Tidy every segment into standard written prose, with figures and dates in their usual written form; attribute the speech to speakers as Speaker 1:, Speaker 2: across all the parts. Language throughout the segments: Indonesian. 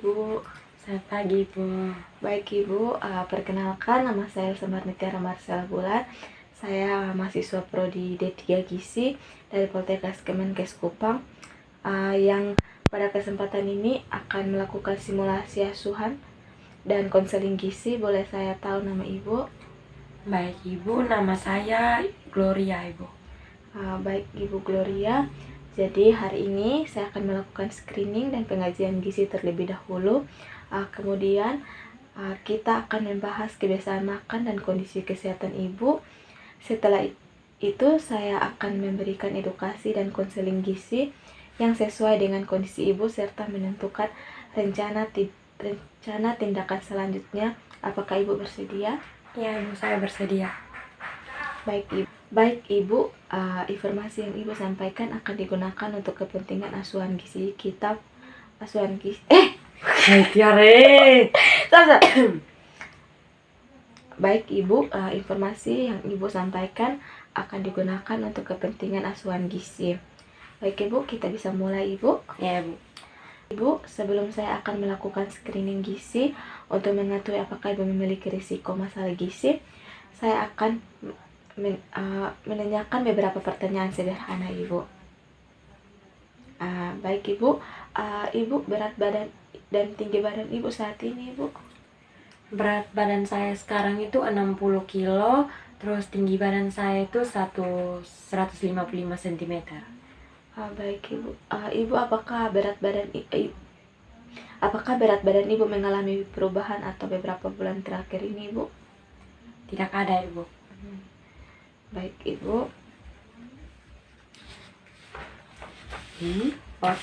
Speaker 1: Bu,
Speaker 2: Selamat pagi, Ibu.
Speaker 1: baik Ibu, perkenalkan nama saya Semarnitiara Marcella Bulan. Saya mahasiswa Prodi D3 Gizi dari Poltekkes Kemenkes Kupang, yang pada kesempatan ini akan melakukan simulasi asuhan dan konseling gizi. Boleh saya tahu nama Ibu?
Speaker 2: Baik, Ibu. Nama saya Gloria, Ibu.
Speaker 1: Baik Ibu Gloria, jadi hari ini saya akan melakukan screening dan pengajian gizi terlebih dahulu. Kemudian kita akan membahas kebiasaan makan dan kondisi kesehatan Ibu. Setelah itu saya akan memberikan edukasi dan konseling gizi yang sesuai dengan kondisi Ibu serta menentukan rencana tindakan selanjutnya. Apakah Ibu bersedia?
Speaker 2: Ya, Ibu, saya bersedia.
Speaker 1: Baik Ibu, informasi yang Ibu sampaikan akan digunakan untuk kepentingan asuhan gizi kita. Baik Ibu, informasi yang Ibu sampaikan akan digunakan untuk kepentingan asuhan gizi. Baik Ibu, kita bisa mulai Ibu.
Speaker 2: Ya, Ibu.
Speaker 1: Ibu, sebelum saya akan melakukan screening gizi untuk mengetahui apakah Ibu memiliki risiko masalah gizi, saya akan menanyakan beberapa pertanyaan sederhana Ibu. Baik Ibu, Ibu berat badan dan tinggi badan Ibu saat ini Ibu?
Speaker 2: Berat badan saya sekarang itu 60 kilo, terus tinggi badan saya itu 155 cm.
Speaker 1: Baik Ibu. Ibu, apakah berat badan Ibu mengalami perubahan atau beberapa bulan terakhir ini Ibu?
Speaker 2: Tidak ada, Ibu.
Speaker 1: Baik Ibu.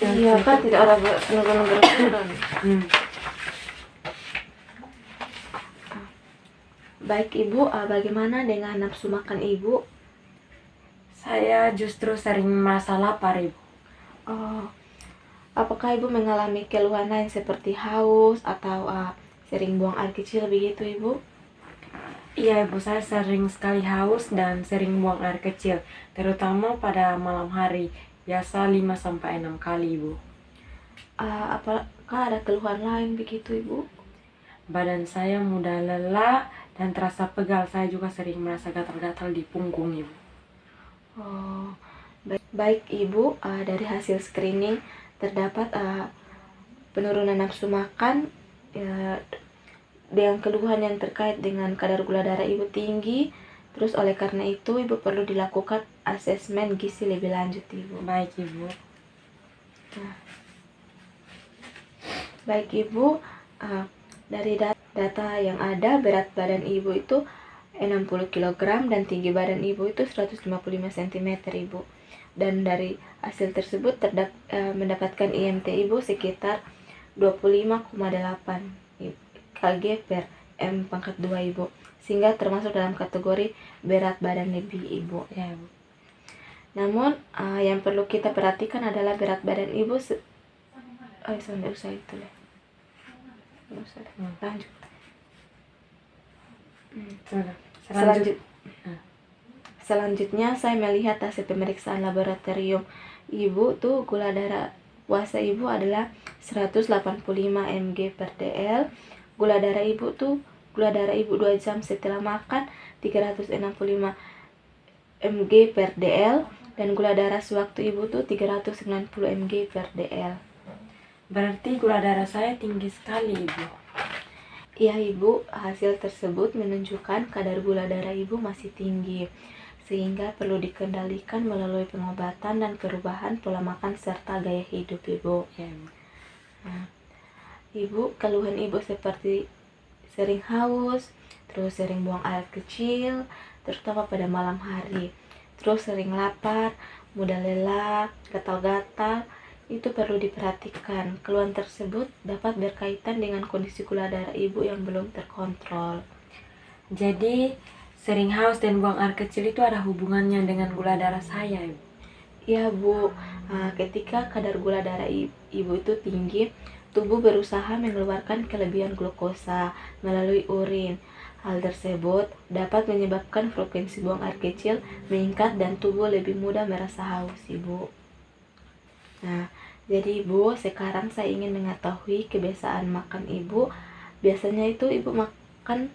Speaker 2: Iya
Speaker 1: kan tidak ada penurunan berat badan. Baik Ibu, bagaimana dengan nafsu makan Ibu?
Speaker 2: Saya justru sering merasa lapar, Ibu.
Speaker 1: Apakah Ibu mengalami keluhan lain seperti haus atau sering buang air kecil begitu Ibu?
Speaker 2: Iya, Ibu, saya sering sekali haus dan sering buang air kecil, terutama pada malam hari, biasa 5-6 kali, Ibu.
Speaker 1: Apakah ada keluhan lain begitu Ibu?
Speaker 2: Badan saya mudah lelah dan terasa pegal. Saya juga sering merasa gatal-gatal di punggung, Ibu.
Speaker 1: Baik Ibu, dari hasil screening terdapat penurunan nafsu makan dengan keluhan yang terkait dengan kadar gula darah Ibu tinggi. Terus oleh karena itu Ibu perlu dilakukan asesmen gizi lebih lanjut Ibu.
Speaker 2: Baik, Ibu.
Speaker 1: Baik Ibu, dari data yang ada berat badan Ibu itu 60 kg dan tinggi badan Ibu itu 155 cm Ibu. Dan dari hasil tersebut mendapatkan IMT Ibu sekitar 25,8 kg per M/2 Ibu, sehingga termasuk dalam kategori berat badan lebih Ibu.
Speaker 2: Ya, Ibu.
Speaker 1: Namun yang perlu kita perhatikan adalah berat badan Ibu lanjut. Selanjutnya saya melihat hasil pemeriksaan laboratorium Ibu tuh gula darah puasa Ibu adalah 185 mg/dl. Gula darah Ibu 2 jam setelah makan 365 mg/dl dan gula darah sewaktu Ibu tuh 390 mg/dl.
Speaker 2: Berarti gula darah saya tinggi sekali, Ibu.
Speaker 1: Iya Ibu, hasil tersebut menunjukkan kadar gula darah Ibu masih tinggi, sehingga perlu dikendalikan melalui pengobatan dan perubahan pola makan serta gaya hidup Ibu.
Speaker 2: Ya, Ibu.
Speaker 1: Ibu, keluhan Ibu seperti sering haus, terus sering buang air kecil, terutama pada malam hari, terus sering lapar, mudah lelah, gatal-gatal, itu perlu diperhatikan. Keluhan tersebut dapat berkaitan dengan kondisi gula darah Ibu yang belum terkontrol.
Speaker 2: Jadi, sering haus dan buang air kecil itu ada hubungannya dengan gula darah saya, Ibu?
Speaker 1: Ya Bu, ketika kadar gula darah Ibu itu tinggi, tubuh berusaha mengeluarkan kelebihan glukosa melalui urin. Hal tersebut dapat menyebabkan frekuensi buang air kecil meningkat dan tubuh lebih mudah merasa haus Ibu. Jadi Ibu, sekarang saya ingin mengetahui kebiasaan makan Ibu. Biasanya itu Ibu makan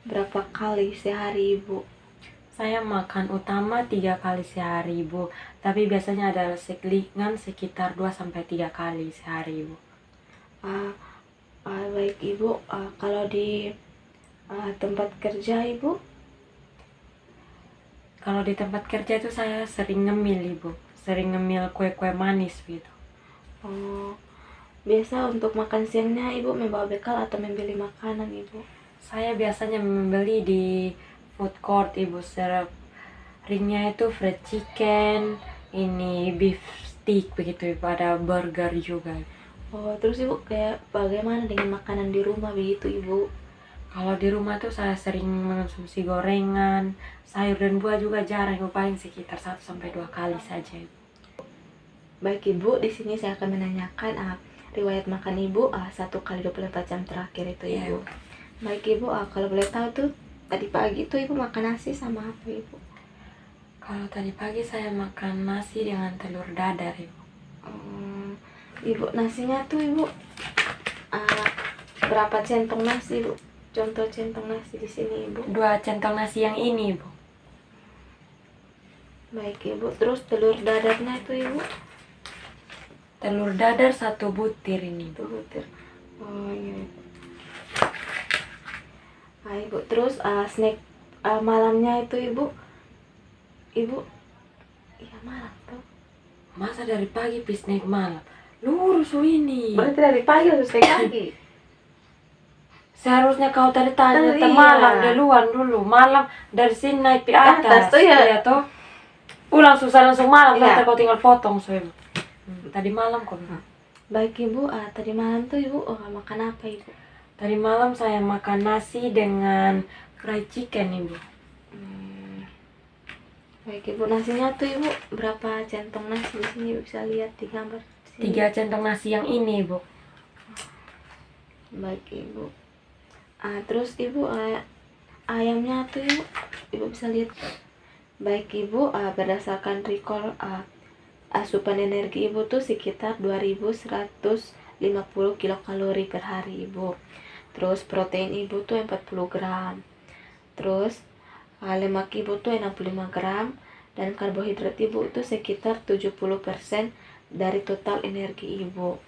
Speaker 1: berapa kali sehari Ibu?
Speaker 2: Saya makan utama 3 kali sehari, Ibu. Tapi biasanya ada selingan sekitar 2 sampai 3 kali sehari, Ibu.
Speaker 1: Baik Ibu, kalau di tempat kerja Ibu?
Speaker 2: Kalau di tempat kerja itu saya sering ngemil, Ibu. Sering ngemil kue-kue manis gitu.
Speaker 1: Oh, biasa untuk makan siangnya Ibu membawa bekal atau membeli makanan Ibu?
Speaker 2: Saya biasanya membeli di food court, Ibu. Seringnya itu fried chicken, ini beef stick begitu, Ibu. Ada burger juga.
Speaker 1: Oh, terus Ibu kayak bagaimana dengan makanan di rumah begitu Ibu?
Speaker 2: Kalau di rumah tuh saya sering mengonsumsi gorengan, sayur dan buah juga jarang, Ibu. Paling sekitar 1 sampai 2 kali saja, Ibu.
Speaker 1: Baik Ibu, di sini saya akan menanyakan riwayat makan Ibu 1 kali 24 jam terakhir itu
Speaker 2: Iya,
Speaker 1: Ibu. Baik Ibu, kalau boleh tahu tuh tadi pagi tuh Ibu makan nasi sama apa Ibu?
Speaker 2: Kalau tadi pagi saya makan nasi dengan telur dadar, Ibu.
Speaker 1: Ibu, nasinya tuh Ibu berapa centong nasi Ibu? Contoh centong nasi di sini Ibu.
Speaker 2: 2 centong nasi yang ini, Ibu.
Speaker 1: Baik Ibu, terus telur dadarnya itu Ibu?
Speaker 2: Telur dadar 1 butir ini,
Speaker 1: Itu
Speaker 2: Bu.
Speaker 1: butir. Oh iya. Ibu, terus snack malamnya itu Ibu? Ibu, iya malam tuh.
Speaker 2: Masa dari pagi snack malam? Lurus ini.
Speaker 1: Berarti dari pagi harus snack pagi.
Speaker 2: Seharusnya kau tadi tanya
Speaker 1: Iya.
Speaker 2: malam duluan dulu. Malam dari sini naik ke atas.
Speaker 1: Tuh ya.
Speaker 2: Iya toh. Langsung malam.
Speaker 1: Iya.
Speaker 2: Nanti kau tinggal potong so, Ibu. Tadi malam kok.
Speaker 1: Baik Ibu, tadi malam tuh Ibu makan apa Ibu?
Speaker 2: Tadi malam saya makan nasi dengan fried chicken, Ibu.
Speaker 1: Baik Ibu, nasinya tuh Ibu berapa centong nasi di sini Ibu bisa lihat di gambar sini.
Speaker 2: 3 centong nasi yang ini, Ibu.
Speaker 1: Baik Ibu. Terus Ibu ayamnya tuh Ibu bisa lihat. Baik Ibu, berdasarkan recall asupan energi Ibu tuh sekitar 2150 kilokalori per hari Ibu. Terus protein Ibu tuh 40 gram. Terus lemak Ibu tuh 65 gram. Dan karbohidrat Ibu tuh sekitar 70% dari total energi Ibu.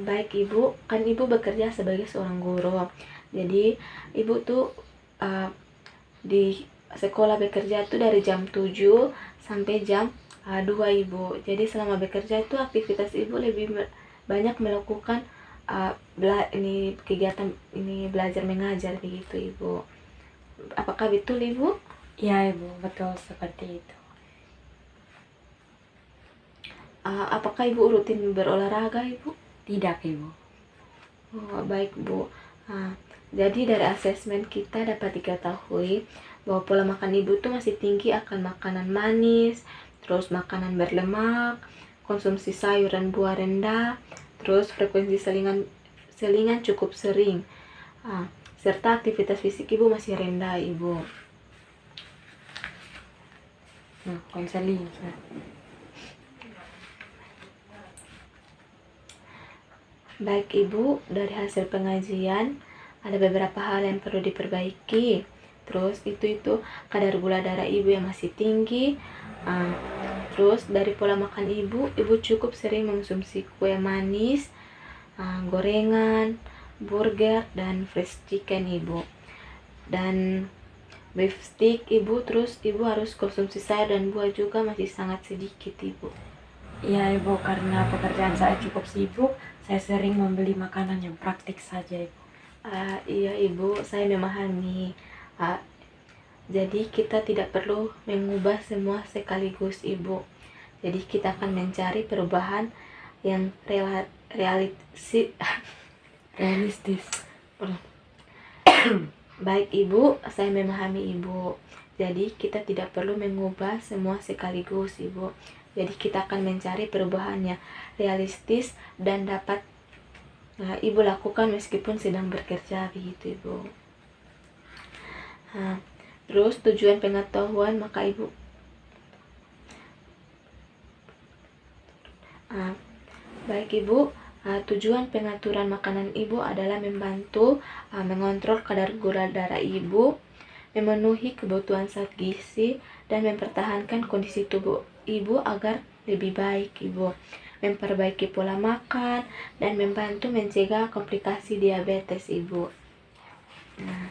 Speaker 1: Baik Ibu, kan Ibu bekerja sebagai seorang guru. Jadi Ibu tuh di sekolah bekerja tuh dari jam 7 sampai jam 2 Ibu. Jadi selama bekerja itu aktivitas Ibu lebih banyak melakukan kegiatan ini belajar mengajar begitu Ibu. Apakah betul Ibu?
Speaker 2: Iya, Ibu, betul seperti itu.
Speaker 1: Apakah Ibu rutin berolahraga Ibu?
Speaker 2: Tidak, Ibu.
Speaker 1: Oh, baik Bu. Jadi dari asesmen kita dapat diketahui bahwa pola makan Ibu tuh masih tinggi akan makanan manis, terus makanan berlemak, konsumsi sayur dan buah rendah, terus frekuensi selingan cukup sering, serta aktivitas fisik Ibu masih rendah Ibu.
Speaker 2: Konseling.
Speaker 1: Baik Ibu, dari hasil pengajian ada beberapa hal yang perlu diperbaiki. Terus itu kadar gula darah Ibu yang masih tinggi. Terus dari pola makan Ibu cukup sering mengonsumsi kue manis, gorengan, burger, dan fried chicken Ibu. Dan beef stick Ibu, terus Ibu harus konsumsi sayur dan buah juga masih sangat sedikit Ibu.
Speaker 2: Iya, Ibu, karena pekerjaan saya cukup sibuk, saya sering membeli makanan yang praktik saja, Ibu.
Speaker 1: Iya Ibu, saya memahami. Jadi kita tidak perlu mengubah semua sekaligus Ibu. Jadi kita akan mencari perubahan yang realistis. Baik Ibu, saya memahami Ibu. Jadi kita tidak perlu mengubah semua sekaligus Ibu. Jadi kita akan mencari perubahan yang realistis dan dapat Ibu lakukan meskipun sedang bekerja begitu Ibu. Terus tujuan pengetahuan maka Ibu Baik Ibu, tujuan pengaturan makanan Ibu adalah membantu mengontrol kadar gula darah Ibu, memenuhi kebutuhan zat gizi, dan mempertahankan kondisi tubuh Ibu agar lebih baik Ibu, memperbaiki pola makan, dan membantu mencegah komplikasi diabetes Ibu. Nah,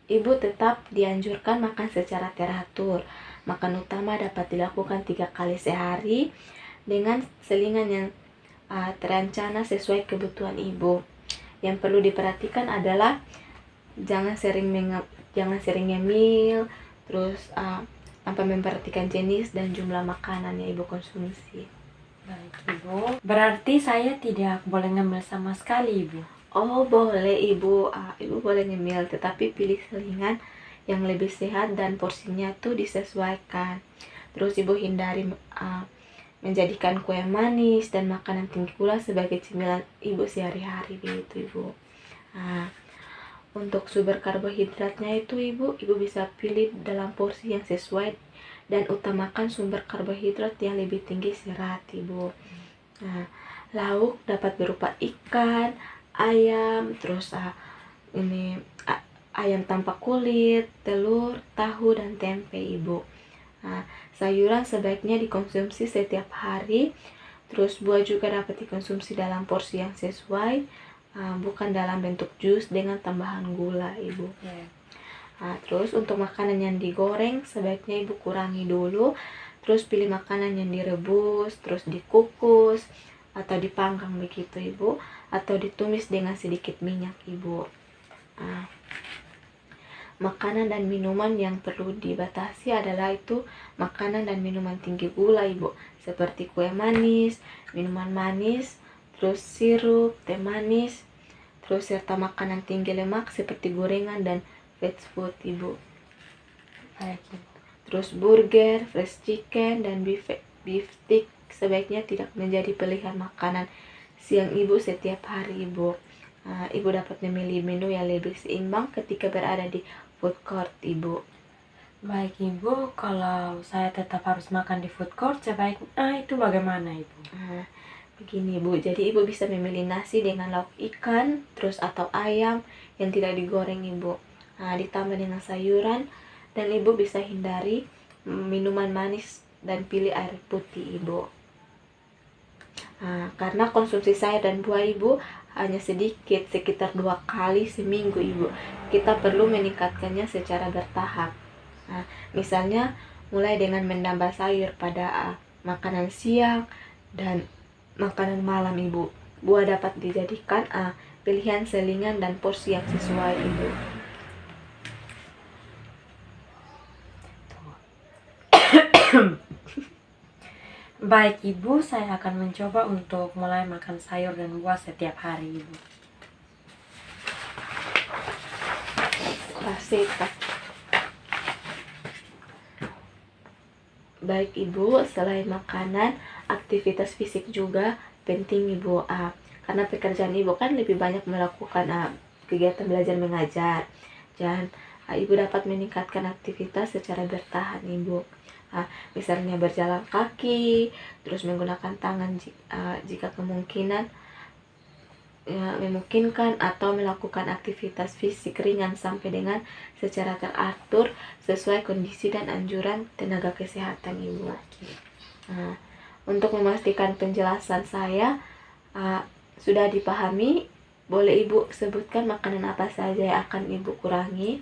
Speaker 1: Ibu tetap dianjurkan makan secara teratur. Makan utama dapat dilakukan 3 kali sehari dengan selingan yang terencana sesuai kebutuhan Ibu. Yang perlu diperhatikan adalah jangan sering ngemil, terus tanpa memperhatikan jenis dan jumlah makanan yang Ibu konsumsi.
Speaker 2: Baik Ibu, berarti saya tidak boleh ngemil sama sekali Ibu?
Speaker 1: Oh boleh Ibu, Ibu boleh ngemil, tetapi pilih selingan yang lebih sehat dan porsinya tuh disesuaikan. Terus Ibu hindari menjadikan kue manis dan makanan tinggi gula sebagai cemilan Ibu sehari-hari begitu Ibu. Untuk sumber karbohidratnya itu Ibu bisa pilih dalam porsi yang sesuai dan utamakan sumber karbohidrat yang lebih tinggi serat Ibu. Lauk dapat berupa ikan, ayam, terus ayam tanpa kulit, telur, tahu, dan tempe Ibu. Sayuran sebaiknya dikonsumsi setiap hari. Terus buah juga dapat dikonsumsi dalam porsi yang sesuai, bukan dalam bentuk jus dengan tambahan gula Ibu. Terus untuk makanan yang digoreng sebaiknya Ibu kurangi dulu. Terus pilih makanan yang direbus, terus dikukus atau dipanggang begitu Ibu, atau ditumis dengan sedikit minyak Ibu. Makanan dan minuman yang perlu dibatasi adalah itu makanan dan minuman tinggi gula Ibu, seperti kue manis, minuman manis, terus sirup, teh manis, terus serta makanan tinggi lemak seperti gorengan dan fast food Ibu. Terus burger, fresh chicken, dan beef stick sebaiknya tidak menjadi pilihan makanan siang Ibu setiap hari Ibu. Ibu dapat memilih menu yang lebih seimbang ketika berada di food court Ibu.
Speaker 2: Baik Ibu, kalau saya tetap harus makan di food court sebaiknya itu bagaimana Ibu?
Speaker 1: Begini Ibu, jadi Ibu bisa memilih nasi dengan lauk ikan, terus atau ayam yang tidak digoreng Ibu, ditambah dengan sayuran, dan Ibu bisa hindari minuman manis dan pilih air putih Ibu. Karena konsumsi sayur dan buah Ibu hanya sedikit, sekitar 2 kali seminggu Ibu, kita perlu meningkatkannya secara bertahap. Misalnya mulai dengan menambah sayur pada makanan siang dan makanan malam Ibu. Buah dapat dijadikan pilihan selingan dan porsi yang sesuai Ibu.
Speaker 2: Baik Ibu, saya akan mencoba untuk mulai makan sayur dan buah setiap hari Ibu.
Speaker 1: Baik Ibu, selain makanan, aktivitas fisik juga penting Ibu, karena pekerjaan Ibu kan lebih banyak melakukan kegiatan belajar mengajar, dan Ibu dapat meningkatkan aktivitas secara bertahan Ibu. Misalnya berjalan kaki, terus menggunakan tangan jika kemungkinan memungkinkan, atau melakukan aktivitas fisik ringan sampai dengan secara teratur sesuai kondisi dan anjuran tenaga kesehatan Ibu. Untuk memastikan penjelasan saya sudah dipahami, boleh Ibu sebutkan makanan apa saja yang akan Ibu kurangi?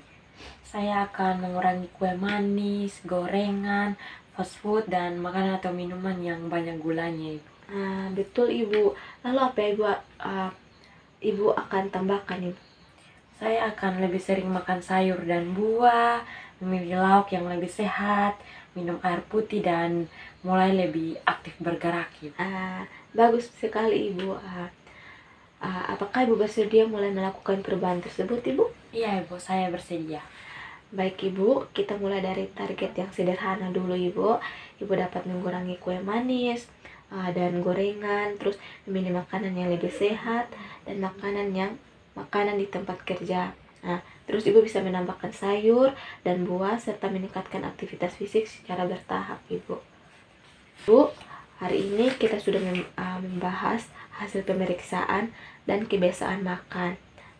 Speaker 2: Saya akan mengurangi kue manis, gorengan, fast food, dan makanan atau minuman yang banyak gulanya Ibu.
Speaker 1: Betul Ibu. Lalu apa Ibu akan tambahkan Ibu?
Speaker 2: Saya akan lebih sering makan sayur dan buah, memilih lauk yang lebih sehat, minum air putih, dan mulai lebih aktif bergerak Ibu.
Speaker 1: Bagus sekali Ibu. Apakah Ibu bersedia mulai melakukan perubahan tersebut Ibu?
Speaker 2: Iya Ibu, saya bersedia.
Speaker 1: Baik Ibu, kita mulai dari target yang sederhana dulu Ibu. Ibu dapat mengurangi kue manis dan gorengan, terus memilih makanan yang lebih sehat dan makanan di tempat kerja. Terus Ibu bisa menambahkan sayur dan buah serta meningkatkan aktivitas fisik secara bertahap Ibu. Bu, hari ini kita sudah membahas hasil pemeriksaan dan kebiasaan makan,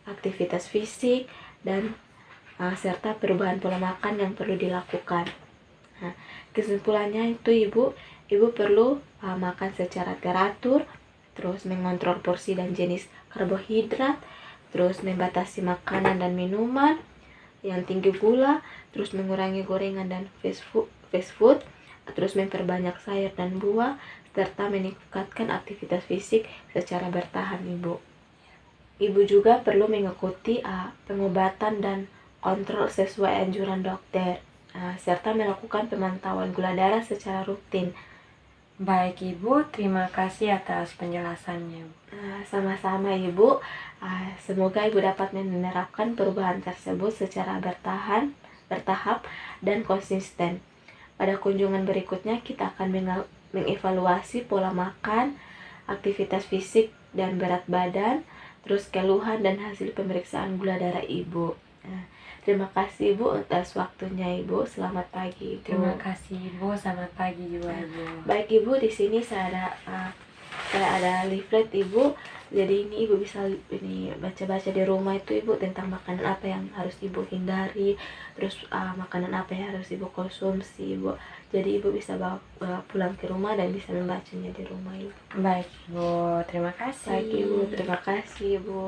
Speaker 1: aktivitas fisik, dan serta perubahan pola makan yang perlu dilakukan. Nah, kesimpulannya itu Ibu perlu makan secara teratur, terus mengontrol porsi dan jenis karbohidrat, terus membatasi makanan dan minuman yang tinggi gula, terus mengurangi gorengan dan fast food, terus memperbanyak sayur dan buah, serta meningkatkan aktivitas fisik secara bertahan, Ibu. Ibu juga perlu mengikuti pengobatan dan kontrol sesuai anjuran dokter, serta melakukan pemantauan gula darah secara rutin.
Speaker 2: Baik Ibu, terima kasih atas penjelasannya.
Speaker 1: Sama-sama Ibu, semoga Ibu dapat menerapkan perubahan tersebut secara bertahap dan konsisten. Pada kunjungan berikutnya kita akan mengevaluasi pola makan, aktivitas fisik dan berat badan, terus keluhan dan hasil pemeriksaan gula darah Ibu. Terima kasih Ibu atas waktunya Ibu. Selamat pagi Ibu.
Speaker 2: Terima kasih Ibu, selamat pagi juga Ibu.
Speaker 1: Baik Ibu, di sini saya ada leaflet Ibu. Jadi ini Ibu bisa baca-baca di rumah itu Ibu tentang makanan apa yang harus Ibu hindari, terus makanan apa yang harus Ibu konsumsi Ibu. Jadi Ibu bisa bawa pulang ke rumah dan bisa membacanya di rumah Ibu.
Speaker 2: Baik Ibu, terima kasih.
Speaker 1: Baik Ibu, terima kasih Ibu.